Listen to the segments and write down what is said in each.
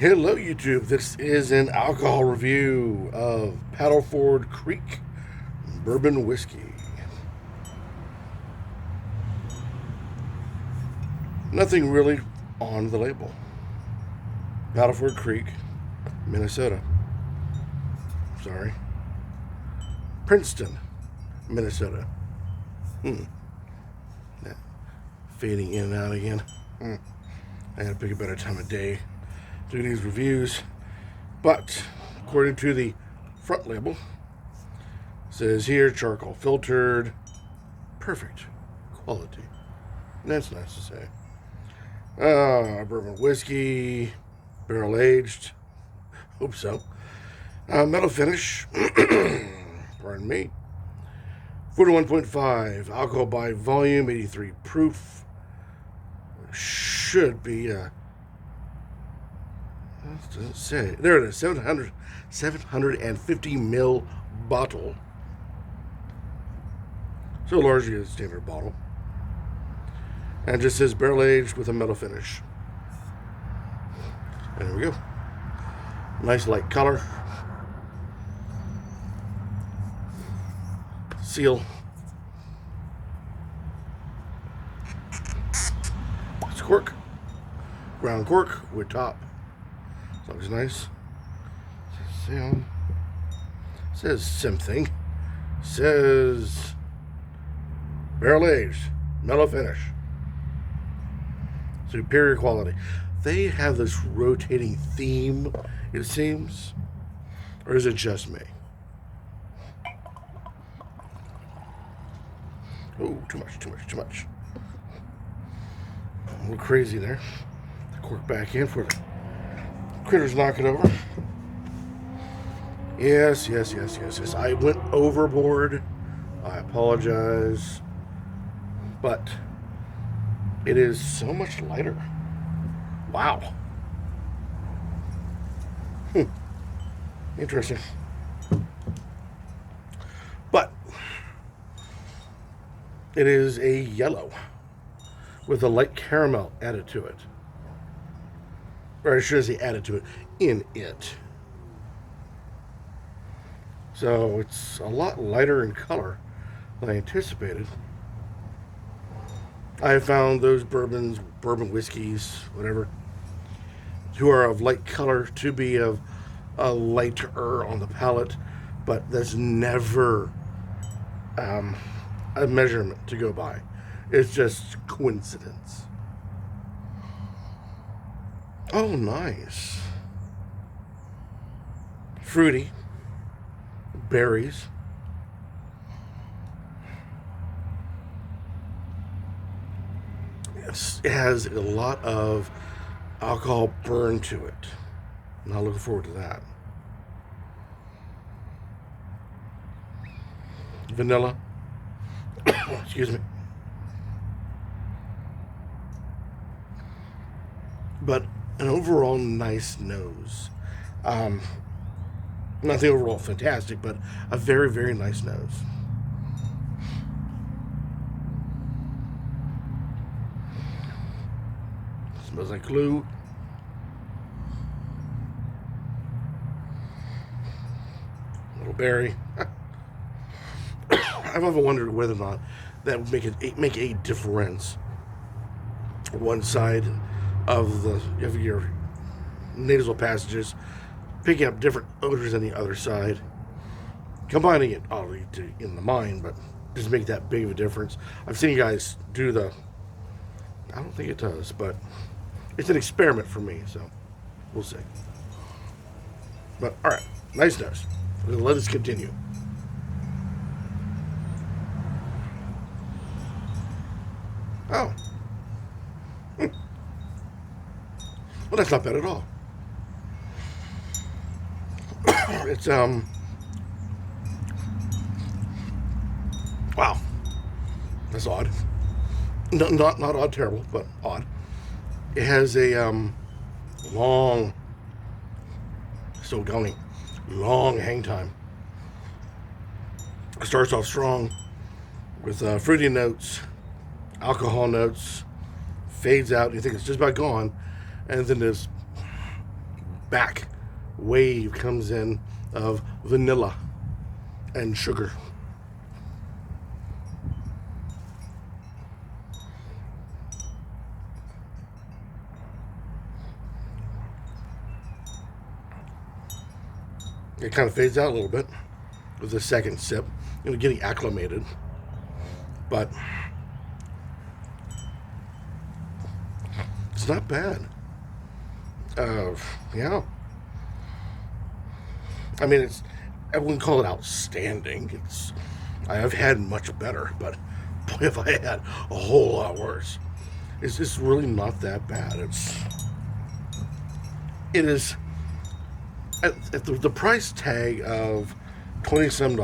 Hello YouTube, this is an alcohol review of Paddleford Creek Bourbon Whiskey. Nothing really on the label. Paddleford Creek, Minnesota. Sorry. Princeton, Minnesota. That fading in and out again. I gotta pick a better time of day do these reviews, but according to the front label, it says here charcoal filtered, perfect quality. And that's nice to say. Bourbon whiskey, barrel aged, hope so. Metal finish, pardon me. 41.5 alcohol by volume, 83 proof. Should be does it say? There it is, 750 ml bottle. So largely a standard bottle. And it just says barrel aged with a metal finish. And there we go. Nice light color. Seal. It's cork. Round cork with top. So looks nice. Says something. Says barrel aged, metal finish, superior quality. They have this rotating theme, it seems, or is it just me? Oh, too much. A little crazy there. The cork back in for the critters knock it over. Yes. I went overboard. I apologize. But it is so much lighter. Wow. Interesting. But it is a yellow with a light caramel added to it. Or I should say added to it, in it. So it's a lot lighter in color than I anticipated. I have found those bourbon whiskeys, whatever, who are of light color to be of a lighter on the palate, but that's never a measurement to go by. It's just coincidence. Oh, nice. Fruity. Berries. It has a lot of alcohol burn to it. And I'm looking forward to that. Vanilla. Excuse me. But an overall nice nose. Not the overall fantastic, but a very, very nice nose. Smells like glue. Little berry. I've often wondered whether or not that would make a difference. One side of your nasal passages picking up different odors than the other side, combining it oddly in the mind, but does make that big of a difference. I've seen you guys do I don't think it does, but it's an experiment for me, so we'll see. But all right, nice nose. Let us continue. Oh. Well, that's not bad at all. It's wow, that's odd. No, not odd, terrible, but odd. It has a long hang time. It starts off strong with fruity notes, alcohol notes, fades out. You think it's just about gone, and then this back wave comes in of vanilla and sugar. It kind of fades out a little bit with the second sip, getting acclimated. But it's not bad. Yeah. I mean, I wouldn't call it outstanding. I've had much better, but boy, have I had a whole lot worse. It's just really not that bad. It is at the price tag of $20-some,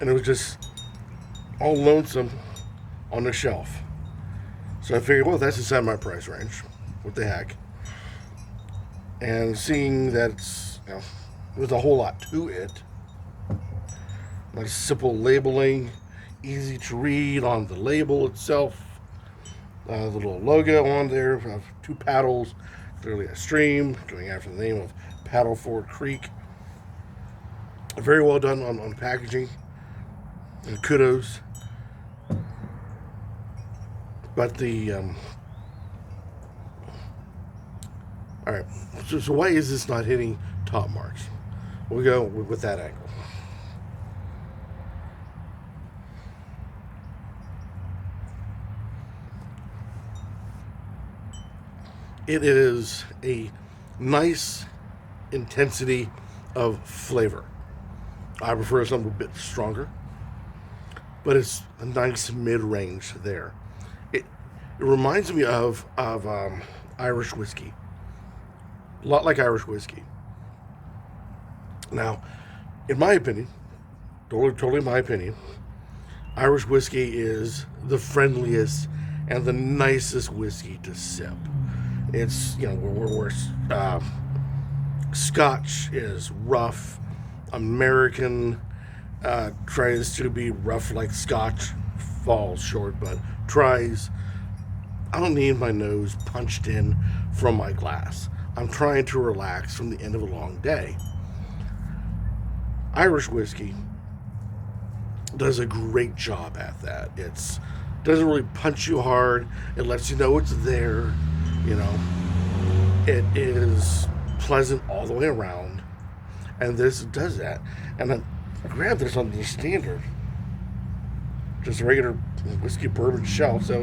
and it was just all lonesome on the shelf. So I figured, well, that's inside my price range. What the heck? And seeing that there's a whole lot to it, like simple labeling, easy to read on the label itself, the little logo on there of 2 paddles, clearly a stream, going after the name of Paddleford Creek. Very well done on the packaging, and kudos. But all right, so why is this not hitting top marks? We'll go with that angle. It is a nice intensity of flavor. I prefer something a bit stronger, but it's a nice mid-range there. It reminds me of Irish whiskey. A lot like Irish whiskey. Now, in my opinion, totally my opinion, Irish whiskey is the friendliest and the nicest whiskey to sip. It's, where Scotch is rough, American tries to be rough like Scotch, falls short, but tries. I don't need my nose punched in from my glass. I'm trying to relax from the end of a long day. Irish whiskey does a great job at that. It doesn't really punch you hard. It lets you know it's there. It is pleasant all the way around, and this does that. And I grabbed this on the standard, just a regular whiskey bourbon shelf. So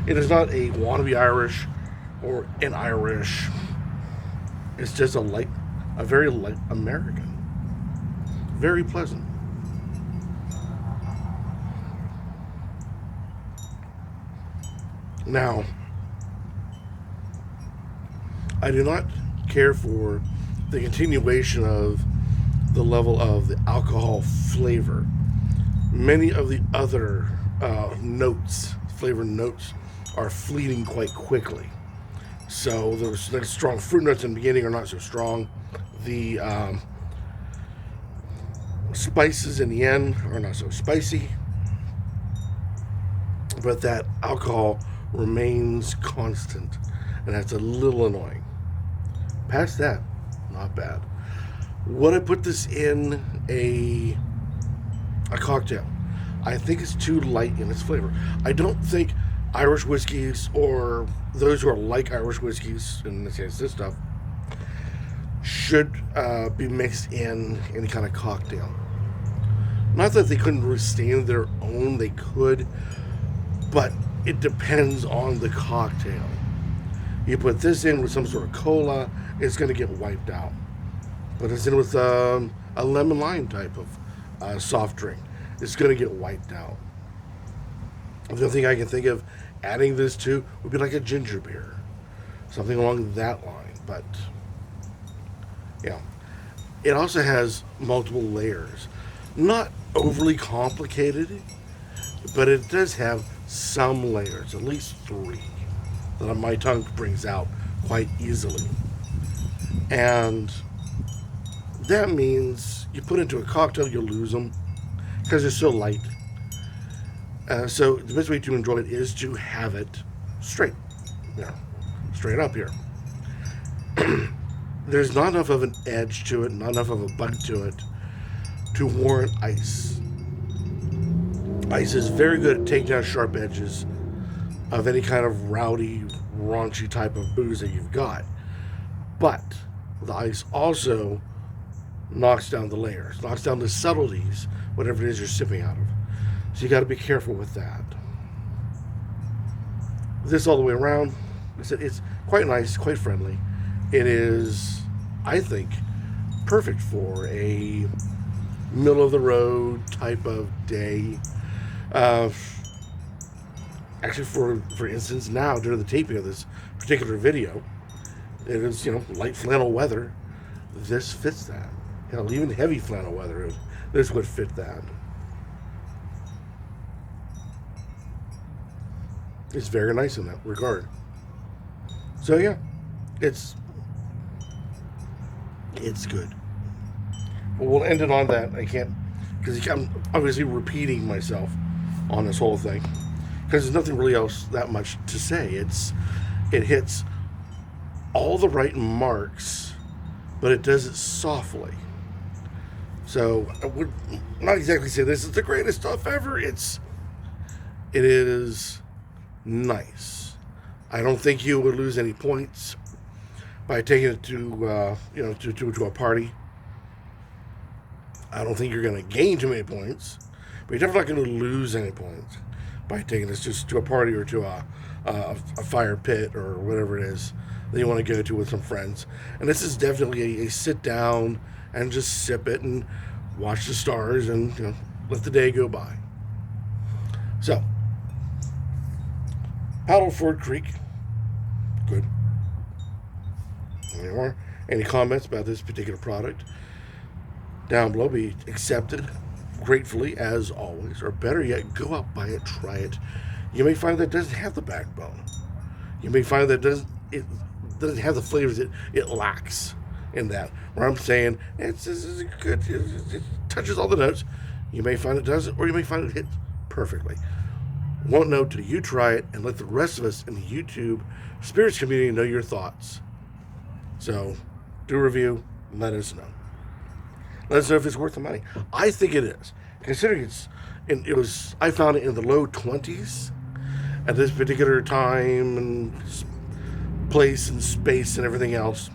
it is not a wannabe Irish or an Irish. It's just a very light American, very pleasant. Now, I do not care for the continuation of the level of the alcohol flavor. Many of the other flavor notes, are fleeting quite quickly. So those strong fruit notes in the beginning are not so strong. The spices in the end are not so spicy. But that alcohol remains constant, and that's a little annoying. Past that, not bad. Would I put this in a cocktail? I think it's too light in its flavor. I don't think Irish whiskeys, or those who are like Irish whiskeys, in this case, this stuff, should be mixed in any kind of cocktail. Not that they couldn't really stand their own, they could, but it depends on the cocktail. You put this in with some sort of cola, it's going to get wiped out. Put this in with a lemon lime type of soft drink, it's going to get wiped out. The only thing I can think of adding this to would be like a ginger beer, something along that line. But it also has multiple layers, not overly complicated, but it does have some layers, at least 3, that my tongue brings out quite easily. And that means you put into a cocktail, you lose them because it's so light. So the best way to enjoy it is to have it straight, straight up here. there's not enough of an edge to it, not enough of a bite to it to warrant ice. Ice is very good at taking down sharp edges of any kind of rowdy, raunchy type of booze that you've got. But the ice also knocks down the layers, knocks down the subtleties, whatever it is you're sipping out of. So you got to be careful with that. This all the way around, it's quite nice, quite friendly. It is, I think, perfect for a middle of the road type of day. Actually, for instance, now during the taping of this particular video, it is, light flannel weather. This fits that. Even heavy flannel weather, this would fit that. It's very nice in that regard. So yeah, it's good. But we'll end it on that. I can't, because I'm obviously repeating myself on this whole thing, because there's nothing really else that much to say. It hits all the right marks, but it does it softly. So I would not exactly say this is the greatest stuff ever. It is nice. I don't think you would lose any points by taking it to a party. I don't think you're going to gain too many points, but you're definitely not going to lose any points by taking this just to a party or to a fire pit or whatever it is that you want to go to with some friends. And this is definitely a sit down and just sip it and watch the stars and let the day go by. So, Paddleford Creek, good. Any comments about this particular product down below be accepted gratefully as always, or better yet, go out, buy it, try it. You may find that it doesn't have the backbone. You may find that it doesn't have the flavors it lacks in that. Where I'm saying it's good, it touches all the notes. You may find it doesn't, or you may find it hits perfectly. Won't know till you try it and let the rest of us in the YouTube spirits community know your thoughts. So, do a review, let us know. Let us know if it's worth the money. I think it is, considering I found it in the low 20s at this particular time and place and space and everything else.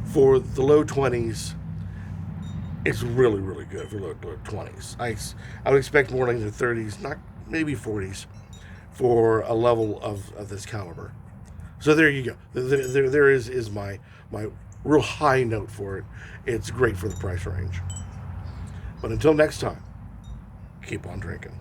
For the low 20s, it's really, really good for low 20s. I would expect more like the 30s, not maybe 40s, for a level of this caliber. So there you go. There is my real high note for it. It's great for the price range. But until next time, keep on drinking.